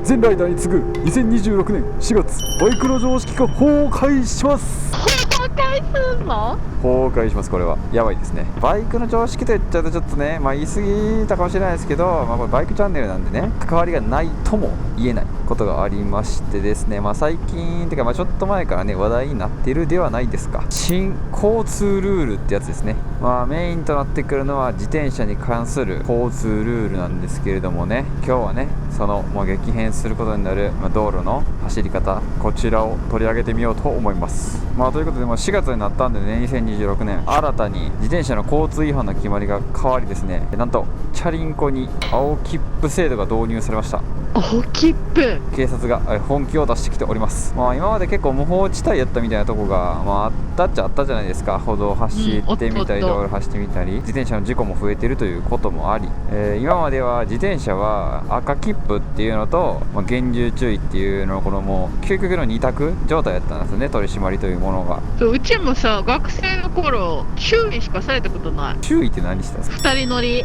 全ライダーに次ぐ2026年4月バイクの常識が崩壊します。崩壊すんの？崩壊します。これはやばいですね。バイクの常識と言っちゃうとちょっとね、言い過ぎたかもしれないですけど、これバイクチャンネルなんでね、関わりがないとも言えないことがありましてですね、最近てかちょっと前からね話題になっているではないですか。新交通ルールってやつですね。メインとなってくるのは自転車に関する交通ルールなんですけれどもね、今日はねその激変することになる、道路の走り方、こちらを取り上げてみようと思います。ということで4月になったんでね、2026年新たに自転車の交通違反の決まりが変わりですね、なんとチャリンコに青切符制度が導入されました。青切符、警察が本気を出してきております。今まで結構無法地帯やったみたいなとこが、あったっちゃあったじゃないですか。歩道走ってみたり、道路走ってみたり、自転車の事故も増えてるということもあり、今までは自転車は赤切符っていうのと、厳重注意っていうのをこのもう究極の二択状態やったんですよね、取り締まりというものが。そう、うちもさ学生の頃注意しかされたことない。注意って何したんですか？二人乗り。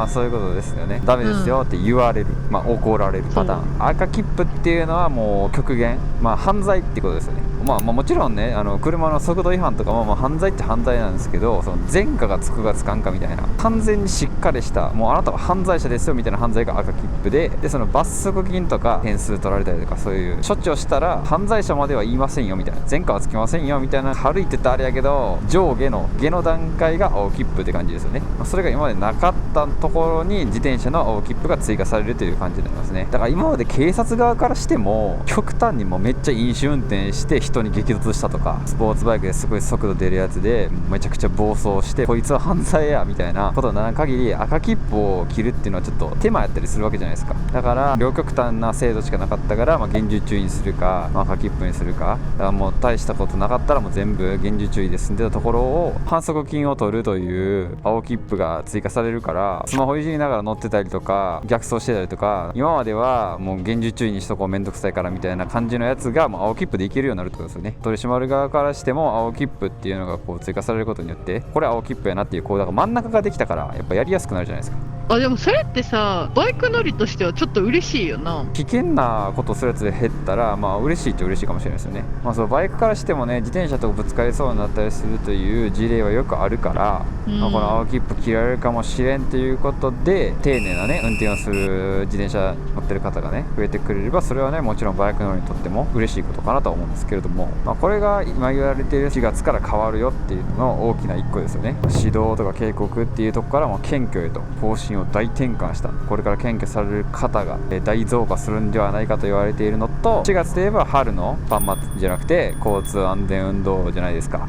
そういうことですよね。ダメですよって言われる、怒られるパターン。赤切符っていうのはもう極限、犯罪ってことですよね。もちろんね、車の速度違反とかも犯罪って犯罪なんですけど、その前科がつくかつかんかみたいな完全にしっかりした、もうあなたは犯罪者ですよみたいな犯罪が赤切符で、その罰則金とか点数取られたりとか、そういう処置をしたら犯罪者までは言いませんよみたいな、前科はつきませんよみたいな、軽いって言ったらあれやけど上下の下の段階が青切符って感じですよね。それが今までなかったところに自転車の青切符が追加されるという感じになりますね。だから今まで警察側からしても極端にもめっちゃ飲酒運転して人に激突したとか、スポーツバイクですごい速度出るやつでめちゃくちゃ暴走してこいつは犯罪やみたいなことにならん限り、赤切符を切るっていうのはちょっと手間やったりするわけじゃないですか。だから両極端な制度しかなかったから、厳重注意にするか、赤切符にするか。だからもう大したことなかったらもう全部厳重注意で済んでたところを反則金を取るという青切符が追加されるから、スマホいじりながら乗ってたりとか逆走してたりとか、今まではもう厳重注意にしとこうめんどくさいからみたいな感じのやつがもう青切符でいけるようになるってことですよね。取り締まる側からしても青切符っていうのがこう追加されることによって、これ青切符やなっていう、だから真ん中ができたからやっぱやりやすくなるじゃないですか。でもそれってさ、バイク乗りとしてはちょっと嬉しいよな。危険なことするやつで減ったら嬉しいっちゃ嬉しいかもしれないですよね。そうバイクからしてもね、自転車とぶつかりそうになったりするという事例はよくあるから、この青切符切られるかもしれんということで丁寧なね運転をする自転車乗ってる方がね増えてくれれば、それはねもちろんバイク乗りにとっても嬉しいことかなとは思うんですけれども、これが今言われている4月から変わるよっていうのの大きな一個ですよね。指導とか警告っていうところから検挙へと方針を大転換した。これから検挙される方が大増加するんではないかと言われているのと、4月といえば春のパン祭りじゃなくて交通安全運動じゃないですか。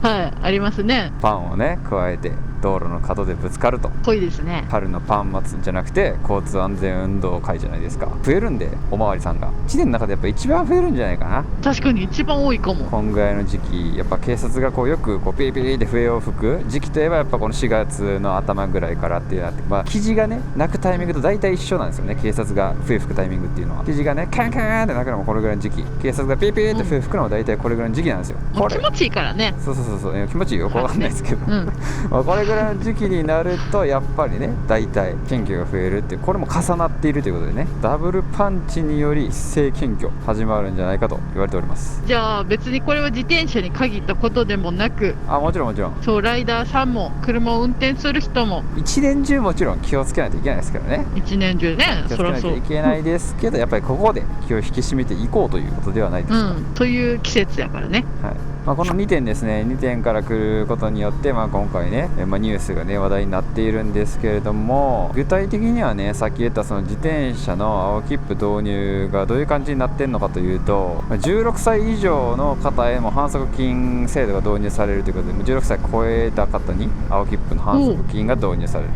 はい、ありますね。パンをね加えて道路の角でぶつかると。濃いですね。春のパン祭りじゃなくて交通安全運動会じゃないですか。増えるんで、おまわりさんが1年の中でやっぱ一番増えるんじゃないかな。確かに一番多いかも。こんぐらいの時期やっぱ警察がよくピリピリで笛を吹く時期といえばやっぱこの4月の頭ぐらいからっていうのがあって、記事がね鳴くタイミングと大体一緒なんですよね。警察が笛吹くタイミングっていうのは、記事がねカンカンって鳴くのもこれぐらいの時期、警察がピリピリって笛吹くのも大体これぐらいの時期なんですよ。もう気持ちいいからね。そう気持ちいいよくわかんないですけど、これぐらいの時期になるとやっぱりね大体検挙が増えるっていう、これも重なっているということでね、ダブルパンチにより一斉検挙始まるんじゃないかと言われております。じゃあ別にこれは自転車に限ったことでもなく、もちろんそうライダーさんも車を運転する人も一年中もちろん気をつけないといけないですけどね。一年中ね、気をつけないといけないですけど、やっぱりここで気を引き締めていこうということではないですか。という季節やからね。はい。この2点ですね、2点から来ることによって、今回ね、ニュースがね話題になっているんですけれども、具体的にはねさっき言ったその自転車の青切符導入がどういう感じになってんのかというと、16歳以上の方へも反則金制度が導入されるということで、16歳超えた方に青切符の反則金が導入される。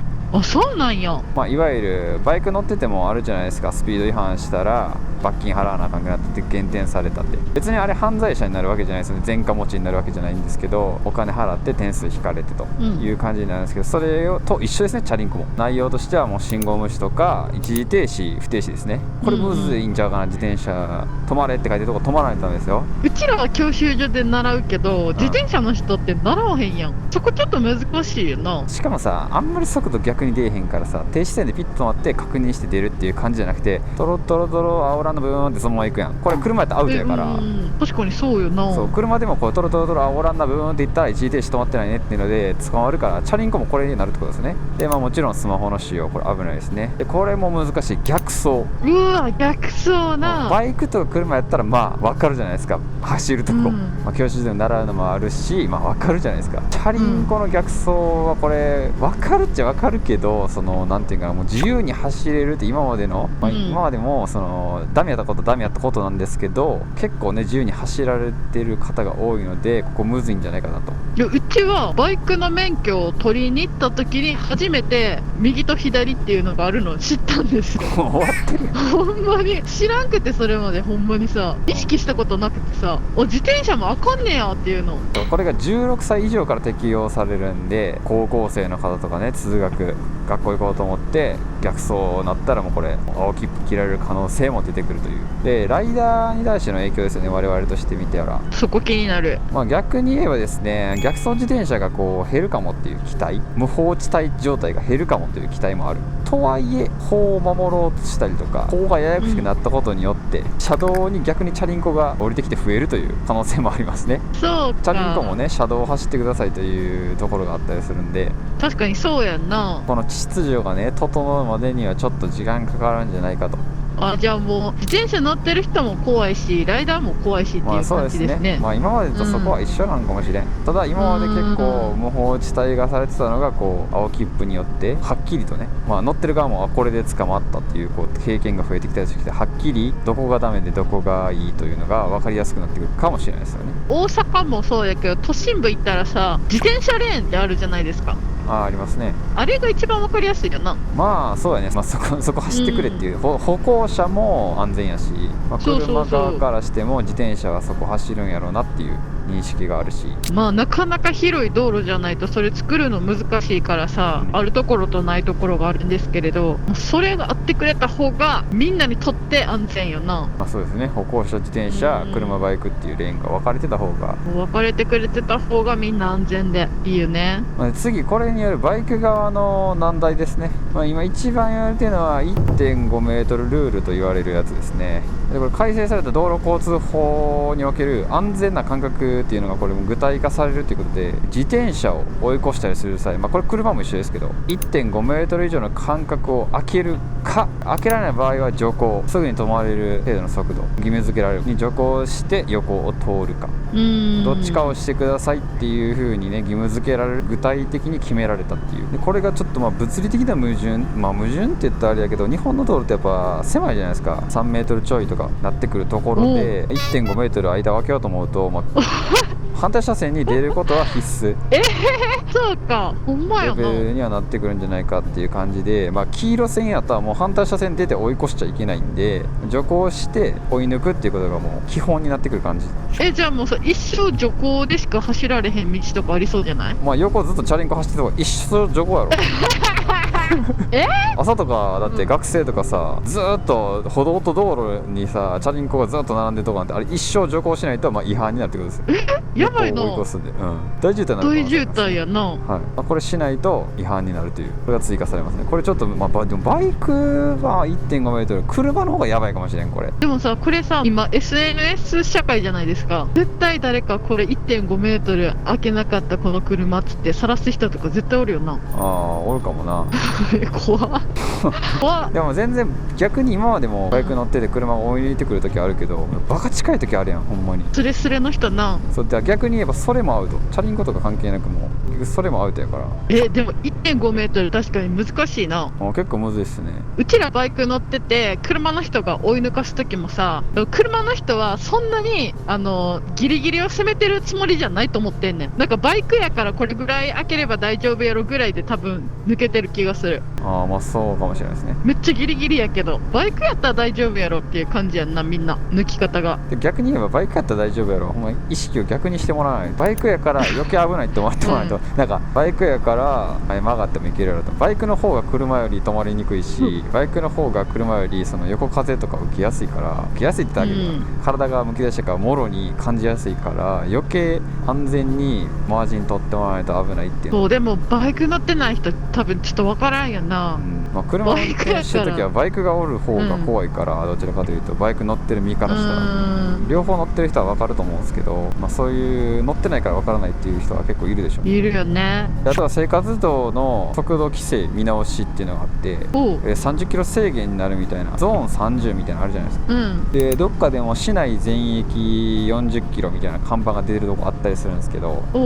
そうなんや。いわゆるバイク乗っててもあるじゃないですか。スピード違反したら罰金払わなあかんくなって減点されたって、別にあれ犯罪者になるわけじゃないですよね。前科持ちになるわけじゃないんですけど、お金払って点数引かれてという感じになるんですけど、それと一緒ですね。チャリンコも内容としてはもう信号無視とか一時停止不停止ですね。これむずいんちゃうかな。自転車止まれって書いてるとこ止まらないとダメですよ。うちらは教習所で習うけど、自転車の人って習わへんやん。そこちょっと難しいよな。しかもさ、あんまり速度逆逆に出えへんからさ、停止線でピッと止まって確認して出るっていう感じじゃなくて、ドロドロドロ煽らんのブーンってそのまま行くやん。これ車やったらアウトやから、確かにそうよな。そう車でもこうトロトロトロ煽らんなブーンって言ったら一時停止止まってないねっていうので捕まるから、チャリンコもこれになるってことですね。でもちろんスマホの使用、これ危ないですね。でこれも難しい、逆走。うわ逆走な。バイクとか車やったらまあ分かるじゃないですか、走るとこ、教習所で習うのもあるし、まあ分かるじゃないですか。チャリンコの逆走はこれ分かるっちゃ分かるけど、そのなんていうかな、もう自由に走れるって今までの、今までもそのダメやったことなんですけど、結構ね自由に走られてる方が多いので、ここむずいんじゃないかなと。いやうちはバイクの免許を取りに行った時に初めて右と左っていうのがあるのを知ったんですよ。終わってる。ほんまに知らんくて、それまでほんまにさ意識したことなくてさ、自転車もあかんねやっていうの。これが16歳以上から適用されるんで、高校生の方とかね、通学学校行こうと思って逆走になったらもうこれ青切符切られる可能性も出てくるという。でライダーに対しての影響ですよね、我々としてみてたら。そこ気になる。まあ逆に言えばですね、逆走自転車がこう減るかもっていう期待、無法地帯状態が減るかもという期待もある。とはいえ法を守ろうとしたりとか、法がややこしくなったことによって、車道に逆にチャリンコが降りてきて増えるという可能性もありますね。そうか。チャリンコもね、車道を走ってくださいというところがあったりするんで、確かにそうやんな。この秩序がね整うまでにはちょっと時間かかるんじゃないかと。じゃあもう自転車乗ってる人も怖いし、ライダーも怖いしっていうまあそうです感じですね。ね。まあ今までとそこは一緒なのかもしれん。ただ今まで結構無法地帯がされてたのが、こう青切符によってはっきりとね、まあ乗ってる側もこれで捕まったっていうこう経験が増えてきたりして、はっきりどこがダメでどこがいいというのが分かりやすくなってくるかもしれないですよね。大阪もそうやけど、都心部行ったらさ、自転車レーンってあるじゃないですか。ありますね。あれが一番分かりやすいよな。まあそうやね、まあ、そこ走ってくれっていう、歩行者も安全やし、まあ、そうそうそう車側からしても自転車はそこ走るんやろうなっていう認識があるし、まあなかなか広い道路じゃないとそれ作るの難しいからさ、あるところとないところがあるんですけれど、それがあってくれた方がみんなにとって安全よな。まあ、そうですね、歩行者自転車、車バイクっていうレーンが分かれてた方が、分かれてくれてた方がみんな安全でいいよね。まあ、次これによるバイク側の難題ですね。まあ、今一番言われてるのは 1.5 メートルルールと言われるやつですね。でこれ改正された道路交通法における安全な間隔っていうのがこれも具体化されるということで、自転車を追い越したりする際、まあ、これ車も一緒ですけど 1.5 メートル以上の間隔を空けるか、空けられない場合は徐行、すぐに止まれる程度の速度義務付けられるに徐行して横を通るか、どっちかをしてくださいっていう風にね義務付けられる、具体的に決められたっていう。でこれがちょっとまあ物理的な矛盾、まあ矛盾って言ったらあれやけど、日本の道路ってやっぱ狭いじゃないですか。3メートルちょいとかなってくるところで 1.5 メートル間を空けようと思うと、まあ反対車線に出ることは必須そうか、ほんまレやな。ベルにはなってくるんじゃないかっていう感じで、まあ、黄色線やったらもう反対車線出て追い越しちゃいけないんで、徐行して追い抜くっていうことがもう基本になってくる感じ。じゃあもうさ、一生徐行でしか走られへん道とかありそうじゃない？まあ横ずっとチャリンコ走ってるとこ一生徐行やろ朝とかだって学生とかさ、ずーっと歩道と道路にさチャリンコがずっと並んでるとこなんて、あれ一生徐行しないとまあ違反になってくるんですよ。やばいな。追い越すんで、大渋滞になる可能性あります。大渋滞やな。はい、まあ、これしないと違反になるという、これが追加されますね。これちょっと、まあ、でもバイクは 1.5 メートル、車の方がやばいかもしれんこれ。でもさ、これさ、今 SNS 社会じゃないですか。絶対誰かこれ 1.5 メートル開けなかったこの車っつって晒す人とか絶対おるよな。ああ、おるかもな怖っ怖っ。でも全然逆に今までもバイク乗ってて車を追い抜いてくる時あるけど、バカ近い時あるやんほんまに。スレスレの人な。そうで逆に言えばそれもアウト、チャリンコとか関係なくもう結局それもアウトやから、でも 1.5 メートル確かに難しいな。もう結構むずいっすね。うちらバイク乗ってて車の人が追い抜かす時もさ、車の人はそんなにギリギリを攻めてるつもりじゃないと思ってんねん。なんかバイクやからこれぐらい開ければ大丈夫やろぐらいで多分抜けてる気がする。ああ、まあそうかもしれないですね。めっちゃギリギリやけどバイクやったら大丈夫やろっていう感じやんな、みんな抜き方が。で逆に言えばバイクやったら大丈夫やろ、ほんま意識を逆にしてもらわない。バイクやから余計危ないって思ってもらわないと、なんかバイクやから曲がってもいけるやろと。バイクの方が車より止まりにくいし、バイクの方が車よりその横風とか受けやすいから、受けやすいって言ったらあげるから、体がむき出してからもろに感じやすいから余計安全にマージン取ってもらわないと危ないっていう。そうでもバイク乗ってない人多分ちょっと分からんやな、まあ、車を運転してるときはバイクがおる方が怖いから、どちらかというとバイク乗ってる身からしたら、両方乗ってる人は分かると思うんですけど、まあ、そういう乗ってないから分からないっていう人は結構いるでしょうね。いるよね。あとは生活道の速度規制見直しっていうのがあって、30キロ制限になるみたいな、ゾーン30みたいなのあるじゃないですか、でどっかでも市内全域40キロみたいな看板が出てるとこあったりするんですけど、ま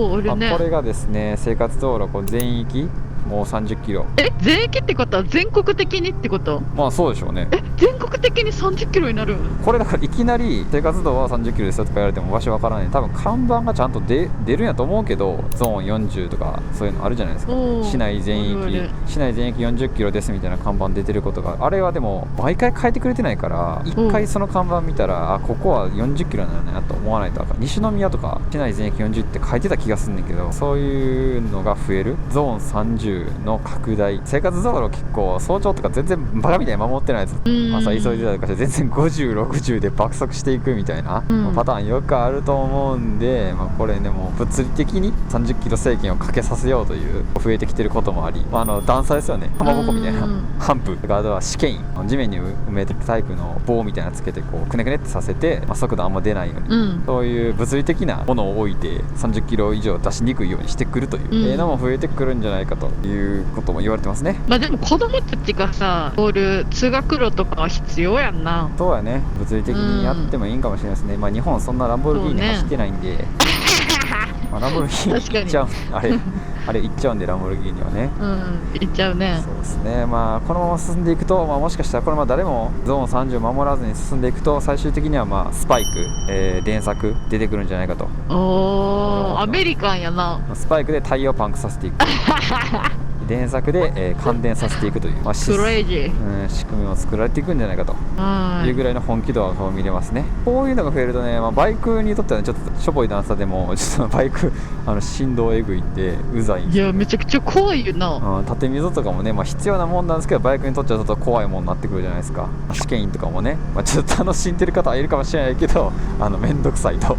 あ、これがですね、生活道路こう全域もう30キロ。全域ってことは全国的にってこと？まあそうでしょうね。全国的に30キロになる？これだからいきなり生活道は30キロですよとか言われても場所わからない。多分看板がちゃんと出るんやと思うけど、ゾーン40とかそういうのあるじゃないですか。市内全域40キロですみたいな看板出てることが、あれはでも毎回変えてくれてないから、一回その看板見たら、あ、ここは40キロなんだなと思わないと。西宮とか市内全域40って書いてた気がするんだけど、そういうのが増える。ゾーン30の拡大、生活道路結構早朝とか全然バカみたいに守ってないやつ、朝急いでたりとかして全然50、60で爆速していくみたいな、パターンよくあると思うんで、まあ、これね、もう物理的に30キロ制限をかけさせようという増えてきてることもあり、段差ですよね、かまぼこみたいなハンプとか、あとは試験員、地面に埋めてるタイプの棒みたいなのつけてこうくねくねってさせて、まあ、速度あんま出ないように、そういう物理的なものを置いて30キロ以上出しにくいようにしてくるというのも増えてくるんじゃないかということも言われてますね。まあでも子供たちがさ通る通学路とかは必要やんな。そうやね、物理的にやってもいいんかもしれないですね。まあ日本そんなランボルギーニ走ってないんで、まあ、ランボルギーニ行っちゃうあれ行っちゃうんで、ランボルギーニはね、行っちゃうね。そうですね。まあこのまま進んでいくと、まあ、もしかしたらこれま誰もゾーン30守らずに進んでいくと、最終的にはまあスパイク、電柵出てくるんじゃないかと。アメリカンやな。スパイクでタイヤをパンクさせていく電柵で、感電させていくという、まあ、仕組みを作られていくんじゃないかというぐらいの本気度が見れますね。こういうのが増えるとね、まあ、バイクにとっては、ね、ちょっとしょぼい段差でもちょっとバイク振動えぐいってうざいんですよ。いやめちゃくちゃ怖いよな。縦溝とかもね、まあ、必要なもんなんですけど、バイクにとってはちょっと怖いもんになってくるじゃないですか。試験員とかもね、まあ、ちょっと楽しんでる方はいるかもしれないけど、めんどくさいと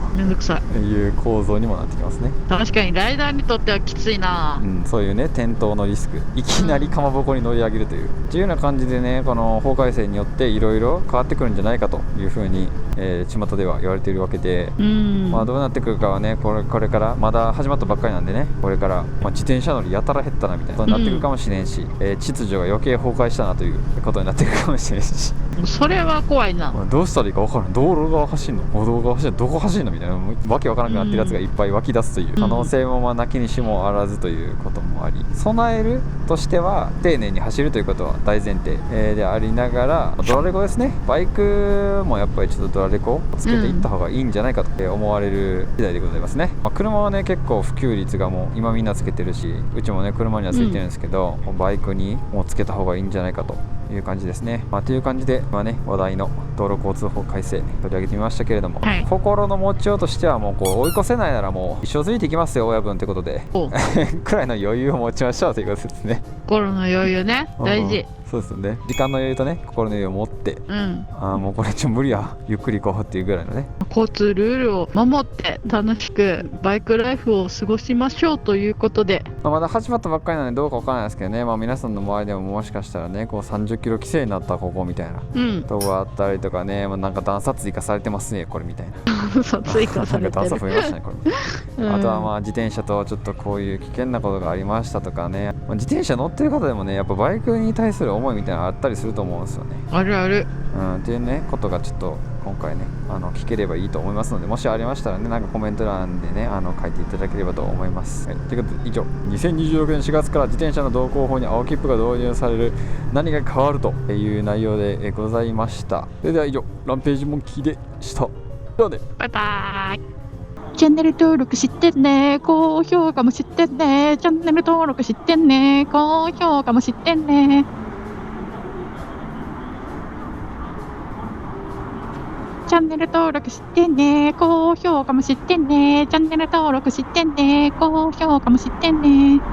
いう構造にもなってきますね。確かにライダーにとってはきついな、そういうね、転倒のリスク、いきなりかまぼこに乗り上げるという自由な感じでね、この法改正によっていろいろ変わってくるんじゃないかというふうに、巷では言われているわけで、まあどうなってくるかはね、これからまだ始まったばっかりなんでね、これから、まあ、自転車乗りやたら減ったなみたいなことになってくるかもしれんし、秩序が余計崩壊したなということになってくるかもしれんし、それは怖いな。まあ、どうしたらいいか分からん。道路側走るの、歩道側走るの、どこ走るのみたいな、わけわからなくなってるやつがいっぱい湧き出すという可能性もまあなきにしもあらずということもあり、備えるとしては丁寧に走るということは大前提、でありながら、ドラレコですね。バイクもやっぱりちょっとドラレコをつけていった方がいいんじゃないかと思われる次第でございますね。まあ、車はね結構普及率がもう今みんなつけてるし、うちもね車にはついてるんですけど、バイクにもうつけた方がいいんじゃないかという感じですね。まあ、という感じで、まあね、話題の道路交通法改正取り上げてみましたけれども、心の持ちようとしてはもうこう追い越せないならもう一生ついていきますよ親分ということでくらいの余裕を持ちましょうということですね。心の余裕ね、大事。そうですよね。時間の余裕とね、心の余裕を持って、もうこれ無理や、ゆっくり行こうっていうぐらいのね、交通ルールを守って楽しくバイクライフを過ごしましょうということで、まだ始まったばっかりなのでどうかわからないですけどね、まあ、皆さんの周りでももしかしたらね、こう30キロ規制になったここみたいな、とこがあったりとかね、まあ、なんか段差追加されてますねこれみたいな追加されてるなんか段差増えましたねこれ、あとはまあ自転車とちょっとこういう危険なことがありましたとかね、まあ、自転車乗ってる方でもね、やっぱバイクに対する思いみたいなのあったりすると思うんですよね。あるある、っていうねことがちょっと今回ね聞ければいいと思いますので、もしありましたらね、なんかコメント欄でね書いていただければと思います。はい、ということで以上、2026年4月から自転車の道交法に青切符が導入される、何が変わるという内容でございました。それでは以上、ランページモンキーでした。ではね、バイバーイ。チャンネル登録してね、高評価もしてね、チャンネル登録してね、高評価もしてね。チャンネル登録してね、高評価もしてね、チャンネル登録してね、高評価もしてね。